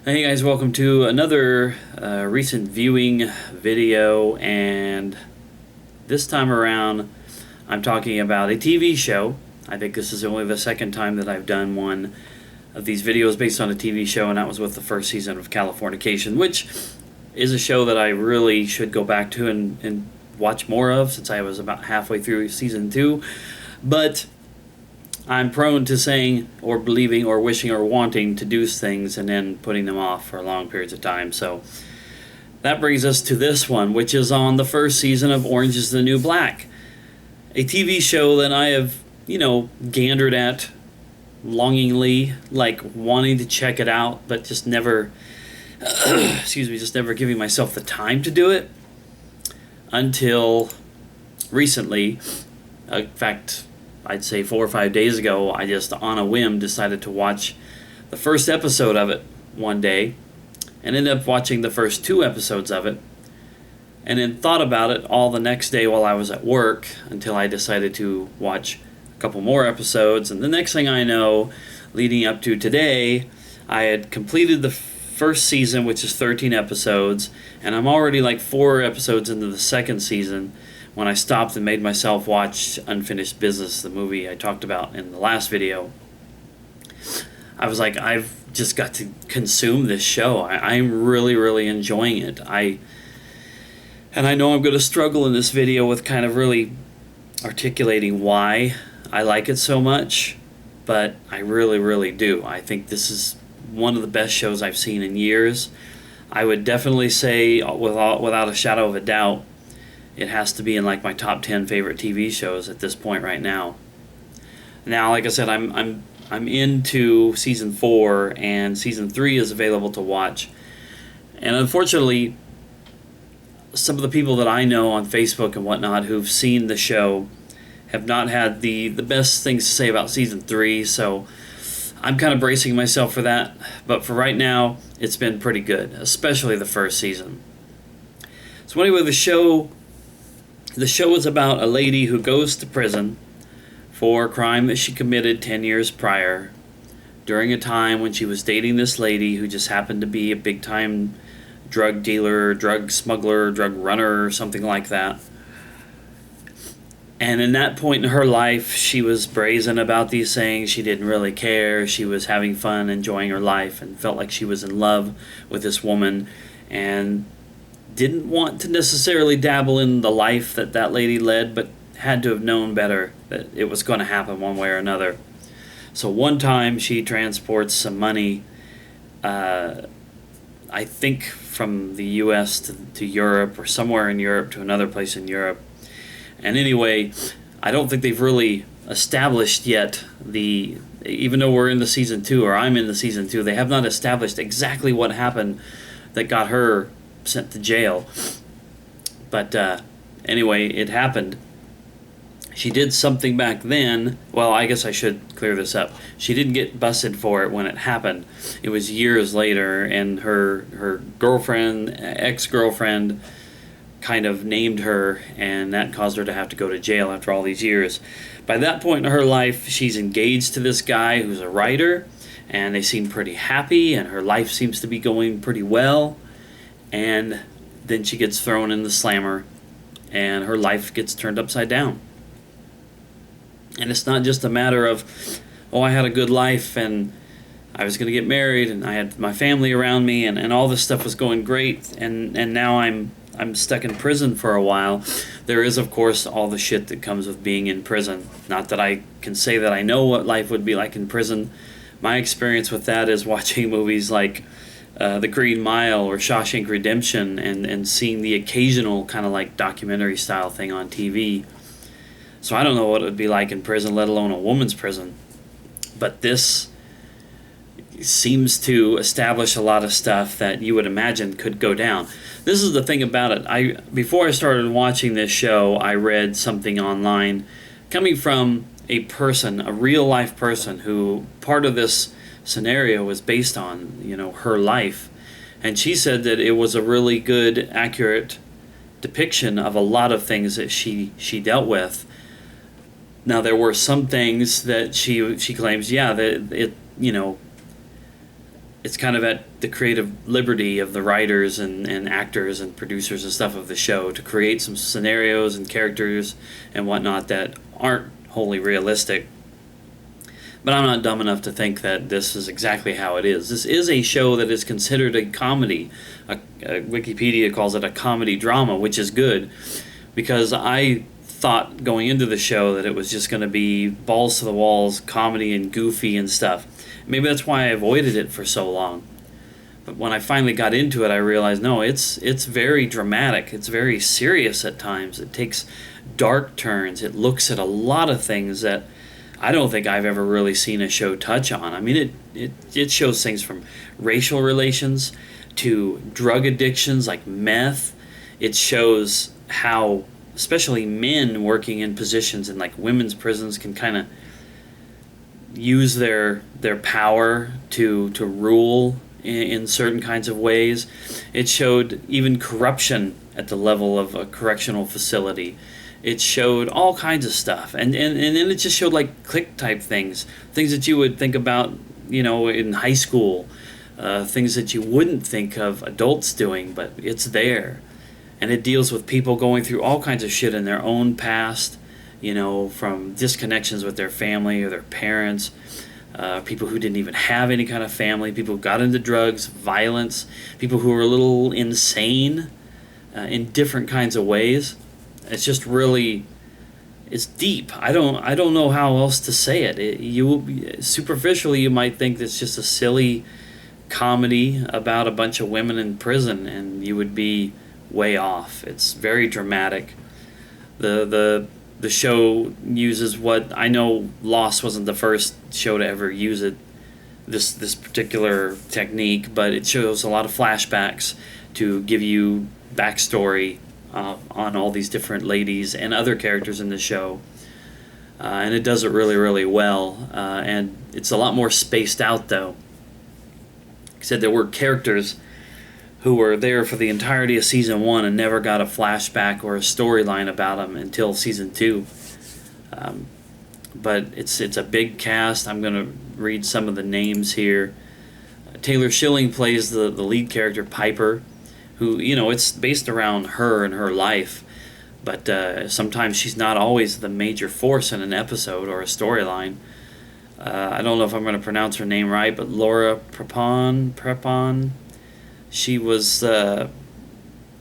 Hey guys, welcome to another recent viewing video, and this time around I'm talking about a TV show. I think this is only the second time that I've done one of these videos based on a TV show, and that was with the first season of Californication, which is a show that I really should go back to and watch more of, since I was about halfway through season 2. But I'm prone to saying or believing or wishing or wanting to do things and then putting them off for long periods of time. So that brings us to this one, which is on the first season of Orange is the New Black, a TV show that I have, gandered at longingly, like wanting to check it out, but just never, just never giving myself the time to do it until recently. In fact, I'd say 4 or 5 days ago, I just on a whim decided to watch the first episode of it one day, and ended up watching the first 2 episodes of it, and then thought about it all the next day while I was at work until I decided to watch a couple more episodes. And the next thing I know, leading up to today, I had completed the first season, which is 13 episodes, and I'm already like 4 episodes into the second season when I stopped and made myself watch Unfinished Business, the movie I talked about in the last video. I was like, I've just got to consume this show. I'm really, really enjoying it. And I know I'm going to struggle in this video with kind of really articulating why I like it so much, but I really, really do. I think this is one of the best shows I've seen in years. I would definitely say, without a shadow of a doubt, it has to be in like my top 10 favorite TV shows at this point right now. Now, like I said, I'm into season 4, and season 3 is available to watch. And unfortunately, some of the people that I know on Facebook and whatnot who've seen the show have not had the best things to say about season 3, so I'm kind of bracing myself for that. But for right now, it's been pretty good, especially the first season. So anyway, the show is about a lady who goes to prison for a crime that she committed 10 years prior, during a time when she was dating this lady who just happened to be a big-time drug dealer, drug smuggler, drug runner, or something like that. And in that point in her life, she was brazen about these things. She didn't really care. She was having fun, enjoying her life, and felt like she was in love with this woman, and didn't want to necessarily dabble in the life that lady led, but had to have known better that it was going to happen one way or another. So one time she transports some money, I think from the U.S. to Europe, or somewhere in Europe to another place in Europe. And anyway, I don't think they've really established yet even though we're in the season 2, or I'm in the season 2, they have not established exactly what happened that got her sent to jail. But anyway, it happened. She did something back then. Well, I guess I should clear this up. She didn't get busted for it when it happened. It was years later, and her girlfriend, ex-girlfriend, kind of named her, and that caused her to have to go to jail after all these years. By that point in her life, she's engaged to this guy who's a writer, and they seem pretty happy, and her life seems to be going pretty well. And then she gets thrown in the slammer, and her life gets turned upside down. And it's not just a matter of, I had a good life, and I was going to get married, and I had my family around me, and all this stuff was going great, and now I'm stuck in prison for a while. There is, of course, all the shit that comes with being in prison. Not that I can say that I know what life would be like in prison. My experience with that is watching movies like The Green Mile or Shawshank Redemption, and seeing the occasional kind of like documentary style thing on TV. So I don't know what it would be like in prison, let alone a woman's prison. But this seems to establish a lot of stuff that you would imagine could go down. This is the thing about it. Before I started watching this show, I read something online coming from a person, a real life person, who part of this scenario was based on, her life. And she said that it was a really good, accurate depiction of a lot of things that she dealt with. Now, there were some things that she claims, that it it's kind of at the creative liberty of the writers and actors and producers and stuff of the show to create some scenarios and characters and whatnot that aren't wholly realistic. But I'm not dumb enough to think that this is exactly how it is. This is a show that is considered a comedy. Wikipedia calls it a comedy drama, which is good, because I thought going into the show that it was just going to be balls to the walls comedy and goofy and stuff. Maybe that's why I avoided it for so long. But when I finally got into it, I realized, no, it's very dramatic. It's very serious at times. It takes dark turns. It looks at a lot of things that I don't think I've ever really seen a show touch on. I mean, it shows things from racial relations to drug addictions like meth. It shows how, especially men working in positions in like women's prisons, can kind of use their power to rule in certain kinds of ways. It showed even corruption at the level of a correctional facility. It showed all kinds of stuff, and then it just showed like clique type things that you would think about, in high school, things that you wouldn't think of adults doing, but it's there. And it deals with people going through all kinds of shit in their own past, from disconnections with their family or their parents, people who didn't even have any kind of family, people who got into drugs, violence, people who were a little insane in different kinds of ways. It's just really, it's deep. I don't know how else to say it. Superficially, you might think it's just a silly comedy about a bunch of women in prison, and you would be way off. It's very dramatic. The show uses what I know. Lost wasn't the first show to ever use it. This particular technique, but it shows a lot of flashbacks to give you backstory on all these different ladies and other characters in the show. And it does it really, really well. And it's a lot more spaced out, though. Like I said, there were characters who were there for the entirety of Season 1 and never got a flashback or a storyline about them until Season 2. But it's a big cast. I'm going to read some of the names here. Taylor Schilling plays the lead character, Piper, who, it's based around her and her life, but sometimes she's not always the major force in an episode or a storyline. I don't know if I'm going to pronounce her name right, but Laura Prepon, she was, I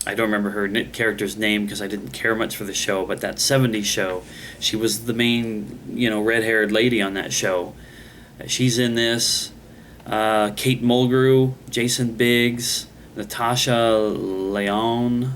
don't remember her character's name because I didn't care much for the show, but that 70s show, she was the main, red-haired lady on that show. She's in this. Kate Mulgrew, Jason Biggs, Natasha Lyon.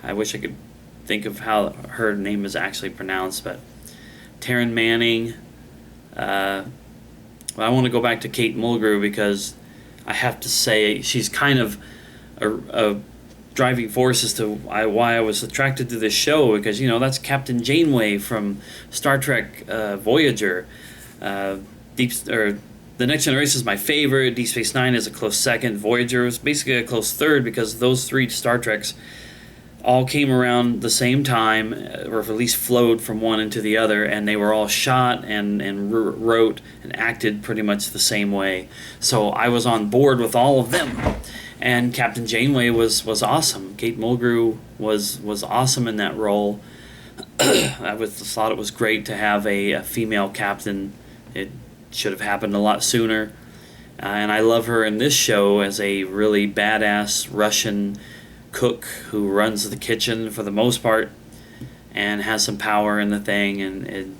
I wish I could think of how her name is actually pronounced, but Taryn Manning. I want to go back to Kate Mulgrew because I have to say she's kind of a driving force as to why I was attracted to this show, because that's Captain Janeway from Star Trek Voyager. The Next Generation is my favorite. Deep Space Nine is a close second. Voyager is basically a close third, because those three Star Treks all came around the same time, or at least flowed from one into the other, and they were all shot and wrote and acted pretty much the same way. So I was on board with all of them. And Captain Janeway was awesome. Kate Mulgrew was awesome in that role. I thought it was great to have a female captain. It should have happened a lot sooner. And I love her in this show as a really badass Russian cook who runs the kitchen for the most part and has some power in the thing. And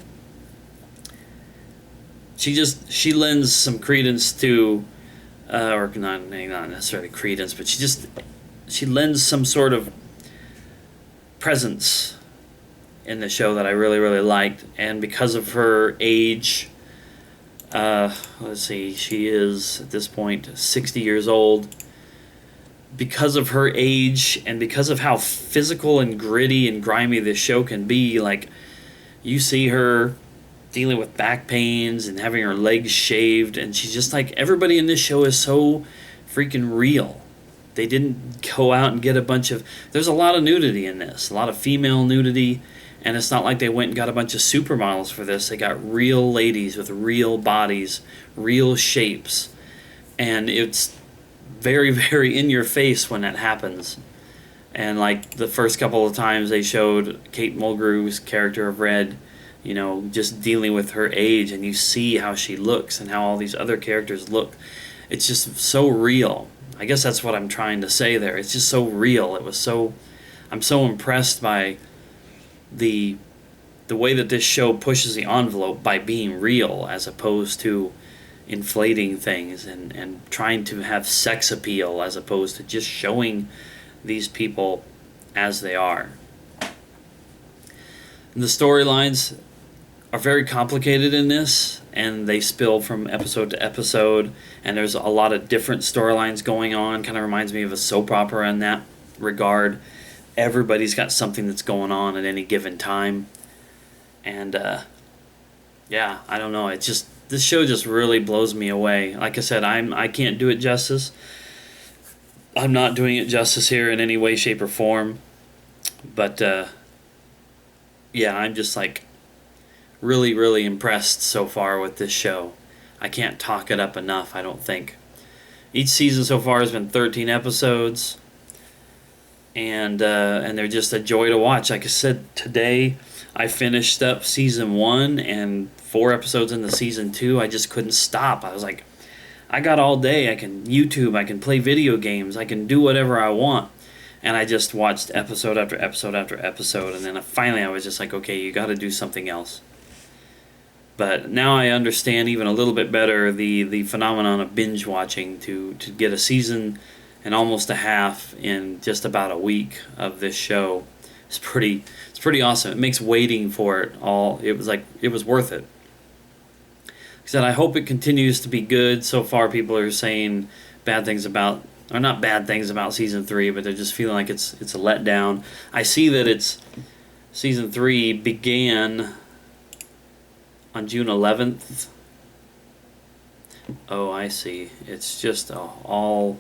she lends some credence to, or not necessarily credence, but she lends some sort of presence in the show that I really, really liked. And because of her age, let's see, she is at this point 60 years old. Because of her age and because of how physical and gritty and grimy this show can be, like, you see her dealing with back pains and having her legs shaved, and she's just like, everybody in this show is so freaking real. They didn't go out and get a bunch of, there's a lot of nudity in this, a lot of female nudity, and it's not like they went and got a bunch of supermodels for this. They got real ladies with real bodies, real shapes, and it's very, very in your face when that happens. And like the first couple of times they showed Kate Mulgrew's character of Red, you know, just dealing with her age, and you see how she looks and how all these other characters look. It's just so real. I guess that's what I'm trying to say there. It's just so real. I'm so impressed by the way that this show pushes the envelope by being real as opposed to inflating things and trying to have sex appeal as opposed to just showing these people as they are. And the storylines are very complicated in this, and they spill from episode to episode, and there's a lot of different storylines going on. Kind of reminds me of a soap opera in that regard. Everybody's got something that's going on at any given time. And yeah, I don't know. This show just really blows me away. Like I said, I can't do it justice. I'm not doing it justice here in any way, shape, or form. But yeah, I'm just like really, really impressed so far with this show. I can't talk it up enough, I don't think. Each season so far has been 13 episodes. And they're just a joy to watch. Like I said, today I finished up season 1 and 4 episodes into season 2. I just couldn't stop. I was like, I got all day. I can YouTube, I can play video games, I can do whatever I want. And I just watched episode after episode after episode, and then finally I was just like, okay, you got to do something else. But now I understand even a little bit better the phenomenon of binge watching to get a season and almost a half in just about a week of this show. It's pretty awesome. It makes waiting for it all, it was worth it. Like I said, I hope it continues to be good. So far people are saying bad things about, or not bad things about season 3, but they're just feeling like it's a letdown. I see that it's season 3 began on June 11th. Oh, I see. It's just all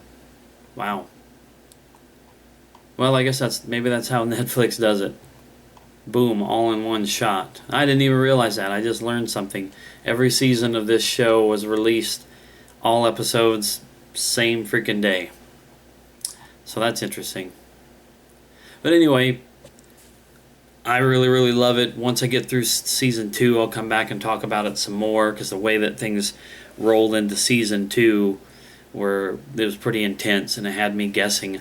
wow. Well, I guess maybe that's how Netflix does it. Boom, all in one shot. I didn't even realize that. I just learned something. Every season of this show was released, all episodes, same freaking day. So that's interesting. But anyway, I really, really love it. Once I get through season 2, I'll come back and talk about it some more, because the way that things rolled into season 2 it was pretty intense, and it had me guessing.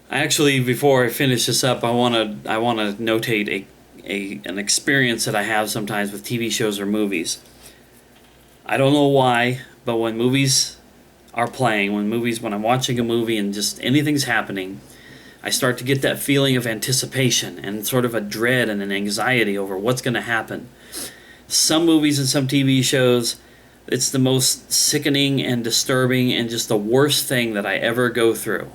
Actually, before I finish this up, I want to notate an experience that I have sometimes with TV shows or movies. I don't know why, but when movies are playing, when I'm watching a movie and just anything's happening, I start to get that feeling of anticipation and sort of a dread and an anxiety over what's going to happen. Some movies and some TV shows, it's the most sickening and disturbing and just the worst thing that I ever go through.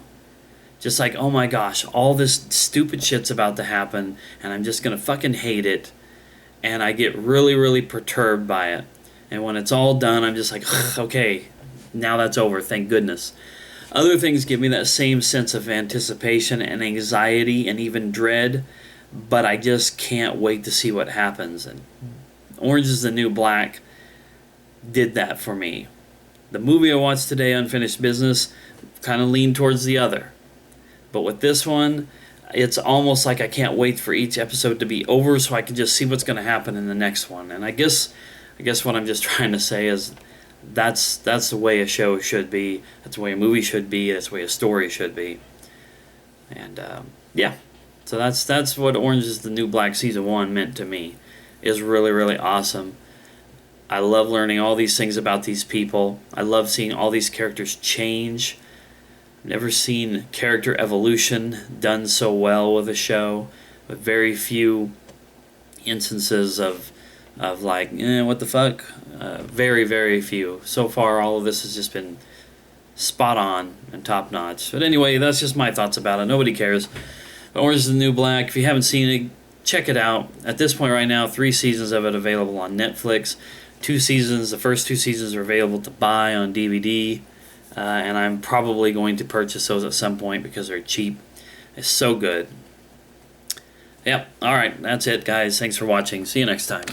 Just like, oh my gosh, all this stupid shit's about to happen, and I'm just going to fucking hate it. And I get really, really perturbed by it. And when it's all done, I'm just like, okay, now that's over, thank goodness. Other things give me that same sense of anticipation and anxiety and even dread, but I just can't wait to see what happens. And Orange is the New Black did that for me. The movie I watched today, Unfinished Business, kind of leaned towards the other. But with this one, it's almost like I can't wait for each episode to be over so I can just see what's going to happen in the next one. And I guess what I'm just trying to say is that's the way a show should be. That's the way a movie should be. That's the way a story should be. And yeah, so that's what Orange is the New Black Season 1 meant to me. It's really, really awesome. I love learning all these things about these people. I love seeing all these characters change. Never seen character evolution done so well with a show, with very few instances of like, what the fuck? Very, very few. So far, all of this has just been spot on and top notch. But anyway, that's just my thoughts about it. Nobody cares. But Orange is the New Black. If you haven't seen it, check it out. At this point right now, 3 seasons of it available on Netflix. 2 seasons. The first 2 seasons are available to buy on DVD. And I'm probably going to purchase those at some point because they're cheap. It's so good. Yep. Alright, that's it, guys. Thanks for watching. See you next time.